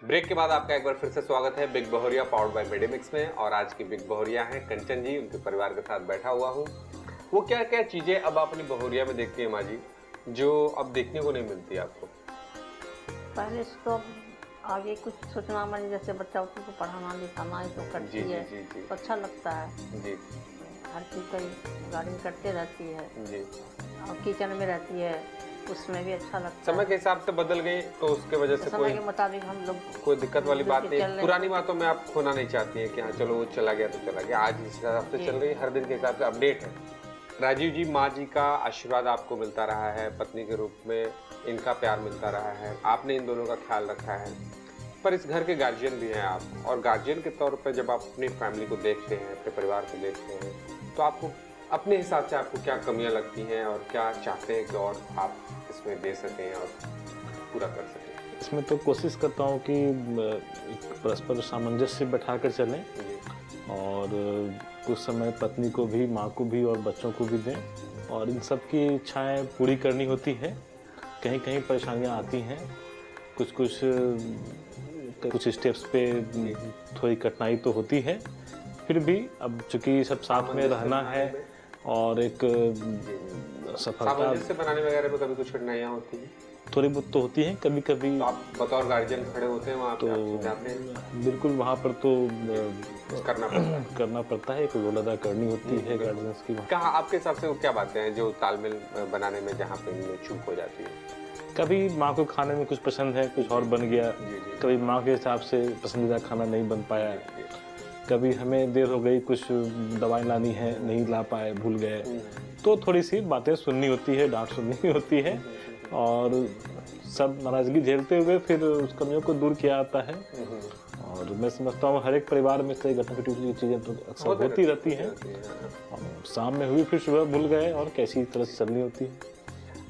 Break के बाद आपका एक बार फिर से स्वागत है बिग बहोरिया पावर्ड बाय मेडिमिक्स में। और आज की बिग बहोरिया हैं कंचन जी, उनके परिवार के साथ बैठा हुआ हूँ। वो क्या क्या चीजें अब आप अपनी बहोरिया में देखती हैं माँ जी, जो अब देखने को नहीं मिलती आपको? पहले तो आगे कुछ सोचना मैंने, जैसे बच्चा को पढ़ाना लिखाना है तो करती है तो अच्छा लगता है जी। हर चीज़ का गाड़ी में करते रहती है जी। और किचन में रहती है, उसमें भी अच्छा लगता है। समय के हिसाब से बदल गई तो उसके वजह से समय के मुताबिक हम लोग कोई दिक्कत वाली बात नहीं। पुरानी बातों में आप खोना नहीं चाहती हैं कि हाँ चलो वो चला गया तो चला गया। आज इस हिसाब से चल रही है, हर दिन के हिसाब से अपडेट है। राजीव जी, माँ जी का आशीर्वाद आपको मिलता रहा है, पत्नी के रूप में इनका प्यार मिलता रहा है, आपने इन दोनों का ख्याल रखा है। पर इस घर के गार्जियन भी हैं आप, और गार्जियन के तौर पर जब आप अपनी फैमिली को देखते हैं, अपने परिवार को देखते हैं, तो आपको अपने हिसाब से आपको क्या कमियां लगती हैं और क्या चाहते हैं कि और आप इसमें दे सकें और पूरा कर सकें? इसमें तो कोशिश करता हूँ कि परस्पर सामंजस्य बैठा कर चलें और कुछ समय पत्नी को भी, माँ को भी और बच्चों को भी दें, और इन सब की इच्छाएं पूरी करनी होती है। कहीं कहीं परेशानियाँ आती हैं, कुछ स्टेप्स पे थोड़ी कठिनाई तो होती है, फिर भी अब चूँकि सब साथ में रहना है और एक सफलता से बनाने वगैरह में कभी कुछ कठिनाइयाँ होती हैं? थोड़ी बहुत तो होती हैं कभी कभी। तो आप बतौर गार्जियन खड़े होते हैं वहाँ पे, तो जाते हैं? बिल्कुल वहाँ पर तो करना पड़ता है, एक रोल अदा करनी होती है गार्जियंस की। कहाँ आपके हिसाब से वो क्या बातें हैं जो तालमेल बनाने में जहाँ पे इनमें चूक हो जाती है? कभी माँ को खाने में कुछ पसंद है, कुछ और बन गया। कभी माँ के हिसाब से पसंदीदा खाना नहीं बन पाया। कभी हमें देर हो गई, कुछ दवाई लानी है, नहीं ला पाए, भूल गए, तो थोड़ी सी बातें सुननी होती है, डांट सुननी होती है, और सब नाराजगी झेलते हुए फिर उस कमियों को दूर किया जाता है। और मैं समझता हूँ हर एक परिवार में से घटना घटी चीज़ें तो अक्सर होती रहती हैं। शाम में हुई, फिर सुबह भूल गए, और कैसी तरह से चलनी होती है।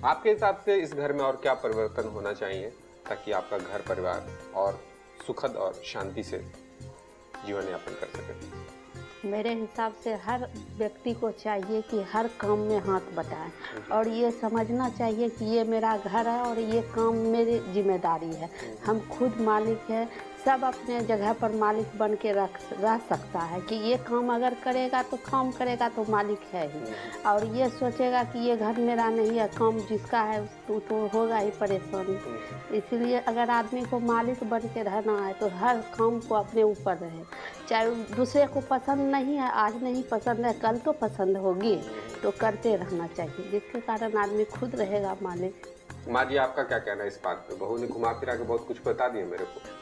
आपके हिसाब से इस घर में और क्या परिवर्तन होना चाहिए ताकि आपका घर परिवार और सुखद और शांति से जीवन यापन कर सके? मेरे हिसाब से हर व्यक्ति को चाहिए कि हर काम में हाथ बटाएं, और ये समझना चाहिए कि ये मेरा घर है और ये काम मेरी जिम्मेदारी है। हम खुद मालिक हैं, सब अपने जगह पर मालिक बन के रह सकता है कि ये काम अगर करेगा तो काम करेगा तो मालिक है ही, और ये सोचेगा कि ये घर मेरा नहीं है, काम जिसका है तो होगा ही परेशानी। इसलिए अगर आदमी को मालिक बन के रहना है तो हर काम को अपने ऊपर रहे, चाहे दूसरे को पसंद नहीं है, आज नहीं पसंद है, कल तो पसंद होगी, तो करते रहना चाहिए, जिसके कारण आदमी खुद रहेगा मालिक। माँ जी, आपका क्या कहना है इस बात पे? बहू ने घुमा फिरा के बहुत कुछ बता दिया मेरे को।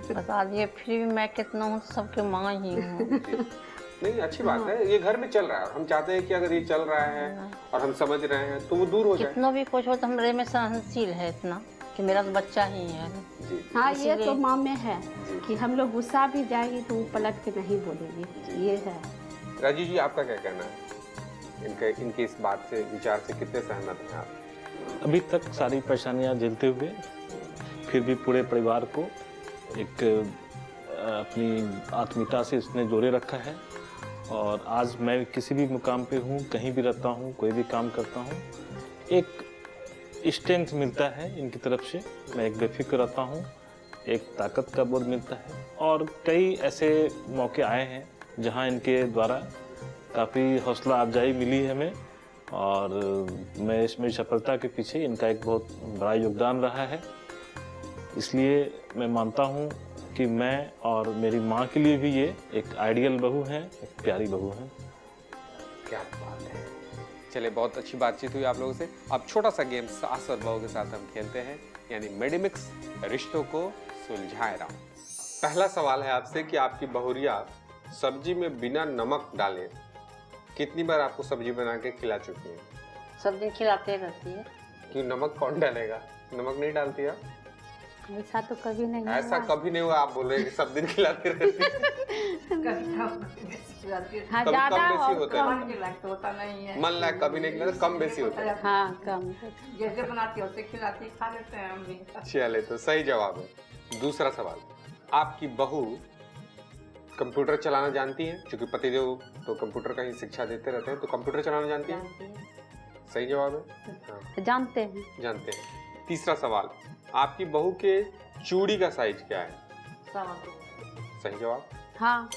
बता दिए, फिर भी मैं कितना हूँ, सबके माँ ही हूँ। नहीं, अच्छी बात है, ये घर में चल रहा है, हम चाहते हैं कि अगर ये चल रहा है और हम समझ रहे हैं तो वो दूर हो जाए। कितना भी कुछ हो तो मेरे में सहनशील है इतना कि मेरा तो बच्चा ही है। हाँ, ये तो माँ में है कि हम लोग गुस्सा भी जाएगी तो वो पलट के नहीं बोलेगी, ये है। राजीव जी, आपका क्या कहना है इनके इस बात से, विचार से कितने सहमत हैं आप? अभी तक सारी परेशानियां झेलते हुए फिर भी पूरे परिवार को एक अपनी आत्मीयता से इसने जोड़े रखा है, और आज मैं किसी भी मुकाम पे हूँ, कहीं भी रहता हूँ, कोई भी काम करता हूँ, एक स्ट्रेंथ मिलता है इनकी तरफ से। मैं एक बेफिक्र रहता हूँ, एक ताकत का बोध मिलता है, और कई ऐसे मौके आए हैं जहाँ इनके द्वारा काफ़ी हौसला अफजाई मिली है हमें, और मैं इसमें सफलता के पीछे इनका एक बहुत बड़ा योगदान रहा है। इसलिए मैं मानता हूँ कि मैं और मेरी माँ के लिए भी ये एक आइडियल बहू है, एक प्यारी बहू है। क्या बात है। चलिए, बहुत अच्छी बातचीत हुई आप लोगों से। अब छोटा सा गेम सास और बहू के साथ हम खेलते हैं, यानी मेडिमिक्स रिश्तों को सुलझाए राउंड। पहला सवाल है आपसे कि आपकी बहुरिया सब्जी में बिना नमक डाले कितनी बार आपको सब्जी बना के खिला चुकी है? सब दिन खिलाते रहती है। क्यों, नमक कौन डालेगा? नमक नहीं डालती आप? ऐसा तो कभी नहीं, ऐसा कभी नहीं हुआ। आप बोल रहे हैं कि सब दिन खिलाते रहती है। हाँ, कभी ज्यादा कम बेसी और होता है, होता नहीं है। मन लायक कभी नहीं खिलाते, कम बेसी होता है। हाँ, कम। जैसे बनाती होते खिलाती, खा लेते हैं हम भी। चले, तो सही जवाब है। दूसरा सवाल, आपकी बहू कंप्यूटर चलाना जानती है? क्योंकि पतिदेव तो कंप्यूटर का ही शिक्षा देते रहते हैं, तो कंप्यूटर चलाना जानती है? सही जवाब है। हाँ, जानते हैं। जानते हैं। तीसरा सवाल, आपकी बहू के चूड़ी का साइज क्या है? सही जवाब। हाँ।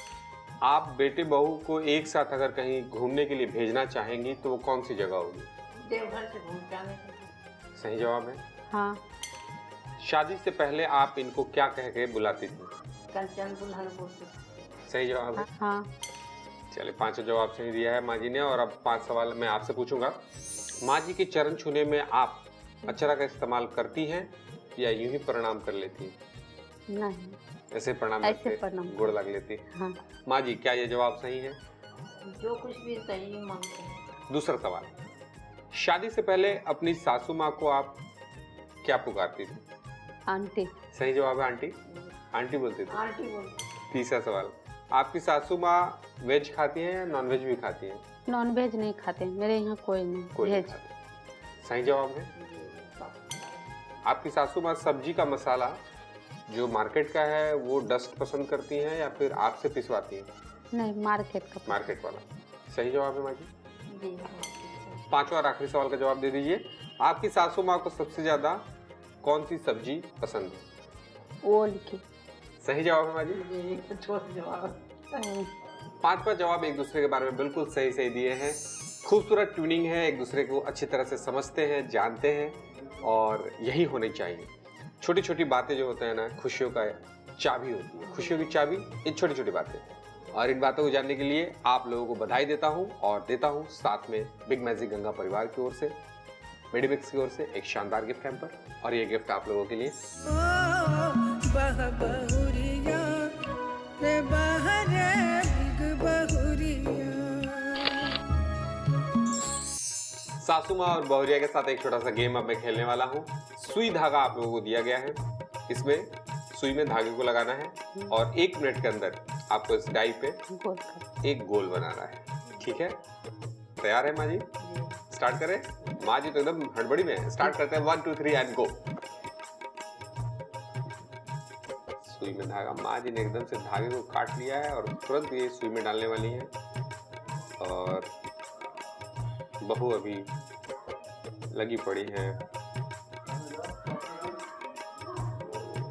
आप बेटे बहू को एक साथ अगर कहीं घूमने के लिए भेजना चाहेंगी तो वो कौन सी जगह होगी? देवघर से घूम के आने के लिए। सही जवाब है। हाँ। शादी से पहले आप इनको क्या कह के बुलाती थी? कंचन दुल्हन बोलते थे। सही जवाब है। हाँ। चलिए, 5 जवाब सही दिया है माँ जी ने। और अब 5 सवाल मैं आपसे पूछूंगा। माँ जी के चरण छूने में आप अक्षरा का इस्तेमाल करती हैं या यूं ही प्रणाम कर लेती हैं? नहीं, ऐसे प्रणाम ऐसे करते, प्रणाम। गोड़ लग लेती। हाँ। माँ जी, क्या ये जवाब सही है? जो कुछ भी सही मानते हैं। दूसरा सवाल, शादी से पहले अपनी सासू माँ को आप क्या पुकारती थी? आंटी। सही जवाब है आंटी। आंटी बोलती थी। आंटी बोलते। तीसरा सवाल, आपकी सासू माँ वेज खाती हैं या नॉन वेज भी खाती हैं? नॉन वेज नहीं खाते, मेरे यहाँ कोई नहीं, कोई नहीं वेज। खाते। सही जवाब है। आपकी सासू माँ सब्जी का मसाला जो मार्केट का है वो डस्ट पसंद करती हैं या फिर आपसे पिसवाती हैं? नहीं, मार्केट का। मार्केट वाला। सही जवाब है माँ जी। जी। 5वां और आखिरी सवाल का जवाब दे दीजिए। आपकी सासू माँ को सबसे ज्यादा कौन सी सब्जी पसंद है? ओल की। सही जवाब है माँ जी। जी, छोटा जवाब। 5वां जवाब एक दूसरे के बारे में बिल्कुल सही सही दिए हैं। खूबसूरत ट्यूनिंग है, एक दूसरे को अच्छी तरह से समझते हैं, जानते हैं और यही होनी चाहिए। छोटी छोटी बातें जो होते हैं ना, खुशियों का चाबी होती है। खुशियों की चाबी ये छोटी छोटी बातें। और इन बातों को जानने के लिए आप लोगों को बधाई देता हूँ और देता हूँ साथ में बिग मैजिक गंगा परिवार की ओर से, मेडिमिक्स की ओर से एक शानदार गिफ्ट हैम्पर। और ये गिफ्ट आप लोगों के लिए। सासू माँ और बहुरिया के साथ एक छोटा सा गेम अब मैं खेलने वाला हूँ। सुई धागा आप लोगों को दिया गया है। इसमें सुई में धागे को लगाना है और 1 मिनट के अंदर आपको इस डाई पे एक गोल बनाना है। ठीक है, तैयार है माँ जी? स्टार्ट करें? माँ जी तो एकदम हड़बड़ी में है। स्टार्ट करते हैं। 1 2 3 एंड गो। सुई में धागा, माँ जी ने एकदम से धागे को काट लिया है और तुरंत ये सुई में डालने वाली है। और बहू अभी लगी पड़ी है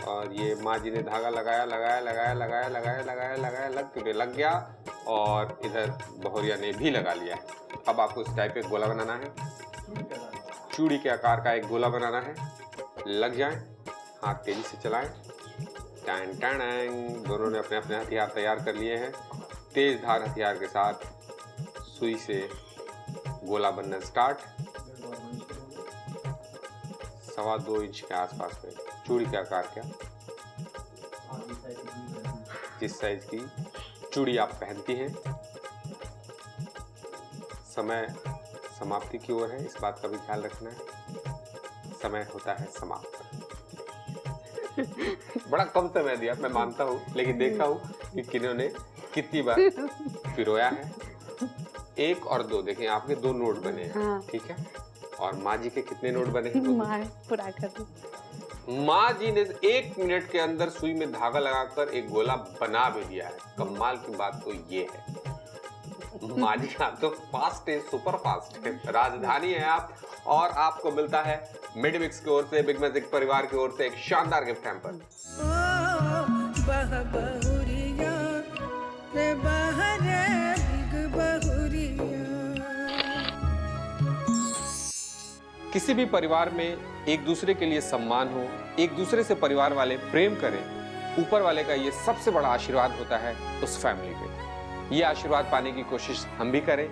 और ये माँ जी ने धागा लगाया लगाया लगाया लगाया लगाया लगाया लगाया लग गया और इधर बहुरिया ने भी लगा लिया। अब आपको इस टाइप एक गोला बनाना है। चूड़ी के आकार का एक गोला बनाना है। लग जाए, हाथ तेजी से चलाएं। Tan tan. दोनों ने अपने अपने हथियार तैयार कर लिए हैं। तेज धार हथियार के साथ सुई से गोला बनना स्टार्ट। 2.25 इंच के आसपास में चूड़ी के आकार का, जिस साइज की चूड़ी आप पहनती हैं। समय समाप्ति की ओर है, इस बात का भी ख्याल रखना है। समय होता है समाप्त। बड़ा कम समय दिया मैं मानता हूँ, लेकिन देखता हूँ कि किन्होंने कितनी बार पिरोया है। 1 और 2 देखें, आपके 2 नोट बने हैं। हाँ। ठीक है, और माँ जी के कितने नोट बने हैं? पूरा कर दो। माँ जी ने 1 मिनट के अंदर सुई में धागा लगाकर एक गोला बना भी दिया है। कमाल की बात तो ये है, माँ जी आप तो फास्ट है, सुपर फास्ट है। राजधानी है आप, और आपको मिलता है मेडिमिक्स की ओर से, बिग मैजिक परिवार की ओर से एक शानदार गिफ्ट हैम्पर। किसी भी परिवार में एक दूसरे के लिए सम्मान हो, एक दूसरे से परिवार वाले प्रेम करें, ऊपर वाले का ये सबसे बड़ा आशीर्वाद होता है उस फैमिली पे। ये आशीर्वाद पाने की कोशिश हम भी करें,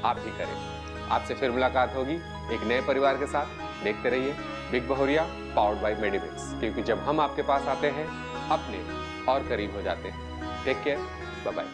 आप भी करें। आपसे फिर मुलाकात होगी एक नए परिवार के साथ। देखते रहिए बिग बहुरिया पावर्ड बाय मेडिमिक्स, क्योंकि जब हम आपके पास आते हैं अपने और करीब हो जाते हैं। Take care, bye bye.